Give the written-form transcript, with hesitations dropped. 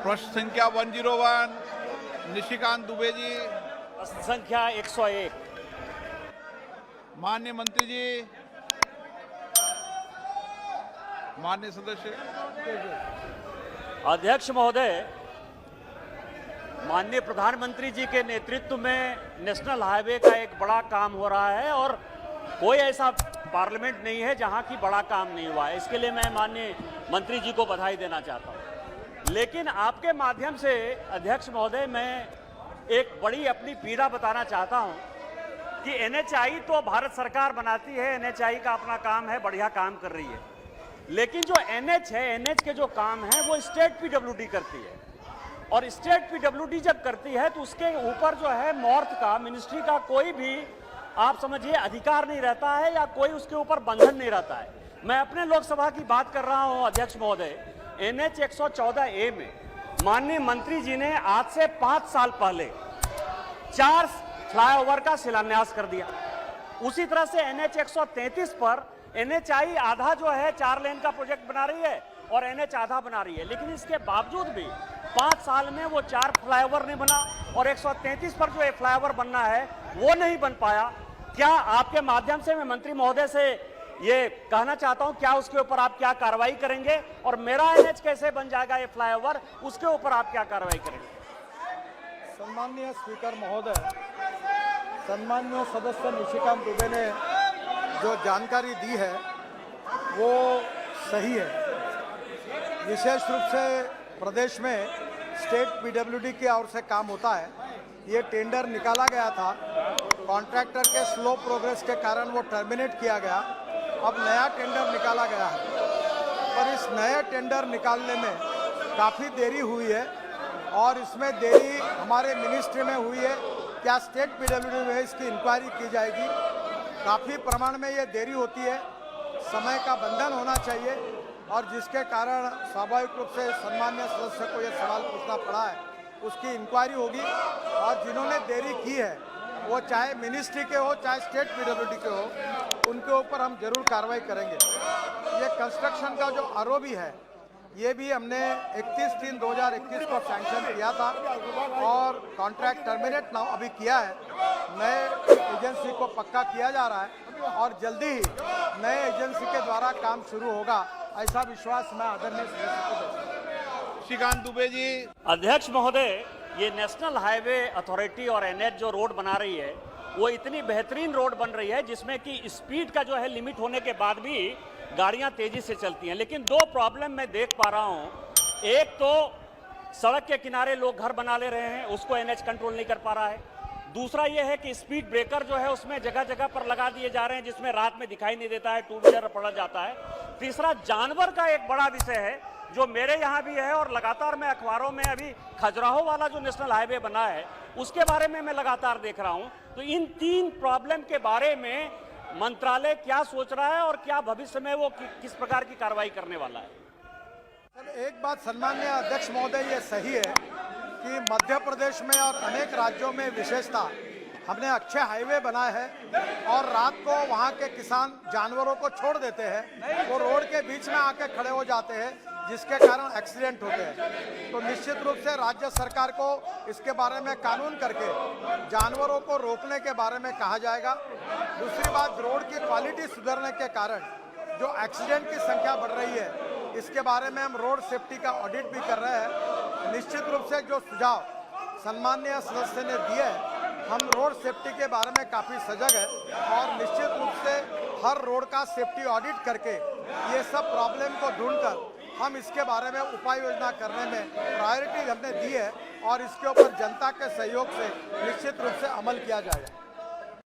प्रश्न संख्या 101 निशिकांत दुबे जी। प्रश्न संख्या 101। माननीय मंत्री जी, माननीय सदस्य। अध्यक्ष महोदय, माननीय प्रधानमंत्री जी के नेतृत्व में नेशनल हाईवे का एक बड़ा काम हो रहा है और कोई ऐसा पार्लियामेंट नहीं है जहां की बड़ा काम नहीं हुआ है। इसके लिए मैं माननीय मंत्री जी को बधाई देना चाहता हूं। लेकिन आपके माध्यम से अध्यक्ष महोदय, मैं एक बड़ी अपनी पीड़ा बताना चाहता हूं कि एनएचआई तो भारत सरकार बनाती है, एनएचआई का अपना काम है, बढ़िया काम कर रही है। लेकिन जो एनएच है, एनएच के जो काम है वो स्टेट पीडब्ल्यूडी करती है और स्टेट पीडब्ल्यूडी जब करती है तो उसके ऊपर जो है नॉर्थ का मिनिस्ट्री का कोई भी आप समझिए अधिकार नहीं रहता है या कोई उसके ऊपर बंधन नहीं रहता है। मैं अपने लोकसभा की बात कर रहा हूं अध्यक्ष महोदय। एनएच 114A में माननीय मंत्री जी ने आज से 5 साल पहले 4 फ्लाईओवर का शिलान्यास कर दिया। उसी तरह से एनएच 133 पर एनएचआई आधा जो है 4 लेन का प्रोजेक्ट बना रही है और एनएच आधा बना रही है, लेकिन इसके बावजूद भी 5 साल में वो 4 फ्लाईओवर नहीं बना और 133 पर जो एक फ्लाईओवर बनना है वो नहीं बन पाया। क्या आपके माध्यम से मैं मंत्री महोदय से ये कहना चाहता हूं, क्या उसके ऊपर आप क्या कार्रवाई करेंगे और मेरा एनएच कैसे बन जाएगा ये फ्लाईओवर, उसके ऊपर आप क्या कार्रवाई करेंगे? सम्माननीय स्पीकर महोदय, सम्माननीय सदस्य निशिकांत दुबे ने जो जानकारी दी है वो सही है। विशेष रूप से प्रदेश में स्टेट पीडब्ल्यूडी की ओर से काम होता है। ये टेंडर निकाला गया था, कॉन्ट्रैक्टर के स्लो प्रोग्रेस के कारण वो टर्मिनेट किया गया। अब नया टेंडर निकाला गया है, पर इस नए टेंडर निकालने में काफ़ी देरी हुई है और इसमें देरी हमारे मिनिस्ट्री में हुई है। क्या स्टेट पीडब्ल्यूडी में इसकी इंक्वायरी की जाएगी? काफ़ी प्रमाण में ये देरी होती है, समय का बंधन होना चाहिए और जिसके कारण स्वाभाविक रूप से सम्मान्य सदस्य को ये सवाल पूछना पड़ा है। उसकी इंक्वायरी होगी और जिन्होंने देरी की है वो चाहे मिनिस्ट्री के हो चाहे स्टेट पीडब्ल्यूडी के हो, उनके ऊपर हम जरूर कार्रवाई करेंगे। ये कंस्ट्रक्शन का जो आरओबी है ये भी हमने 31/3/2021 को सैंक्शन किया था और कॉन्ट्रैक्ट टर्मिनेट ना अभी किया है। नए एजेंसी को पक्का किया जा रहा है और जल्दी ही नए एजेंसी के द्वारा काम शुरू होगा, ऐसा विश्वास मैं आदरणीय सदस्य को देता हूं। निशिकांत दुबे जी। अध्यक्ष महोदय, ये नेशनल हाईवे अथॉरिटी और एनएच जो रोड बना रही है वो इतनी बेहतरीन रोड बन रही है जिसमें कि स्पीड का जो है लिमिट होने के बाद भी गाड़ियां तेजी से चलती हैं। लेकिन 2 प्रॉब्लम मैं देख पा रहा हूं। एक तो सड़क के किनारे लोग घर बना ले रहे हैं, उसको एनएच कंट्रोल नहीं कर पा रहा है। दूसरा ये है कि स्पीड ब्रेकर जो है उसमें जगह जगह पर लगा दिए जा रहे हैं जिसमें रात में दिखाई नहीं देता है, 2 व्हीलर पड़ जाता है। तीसरा जानवर का एक बड़ा विषय है जो मेरे यहाँ भी है और लगातार मैं अखबारों में अभी खजुराहो वाला जो नेशनल हाईवे बना है उसके बारे में मैं लगातार देख रहा हूँ। तो इन 3 प्रॉब्लम के बारे में मंत्रालय क्या सोच रहा है और क्या भविष्य में वो किस प्रकार की कार्रवाई करने वाला है? सर, एक बात सम्माननीय अध्यक्ष महोदय, ये सही है कि मध्य प्रदेश में और अनेक राज्यों में विशेषता हमने अच्छे हाईवे बनाए हैं और रात को वहाँ के किसान जानवरों को छोड़ देते हैं, वो रोड के बीच में आके खड़े हो जाते हैं जिसके कारण एक्सीडेंट होते हैं। तो निश्चित रूप से राज्य सरकार को इसके बारे में कानून करके जानवरों को रोकने के बारे में कहा जाएगा। दूसरी बात, रोड की क्वालिटी सुधरने के कारण जो एक्सीडेंट की संख्या बढ़ रही है इसके बारे में हम रोड सेफ्टी का ऑडिट भी कर रहे हैं। निश्चित रूप से जो सुझाव सम्माननीय सदस्य ने दिए हैं, हम रोड सेफ्टी के बारे में काफ़ी सजग है और निश्चित रूप से हर रोड का सेफ्टी ऑडिट करके ये सब प्रॉब्लम को ढूंढकर हम इसके बारे में उपाय योजना करने में प्रायोरिटी हमने दी है और इसके ऊपर जनता के सहयोग से निश्चित रूप से अमल किया जाएगा।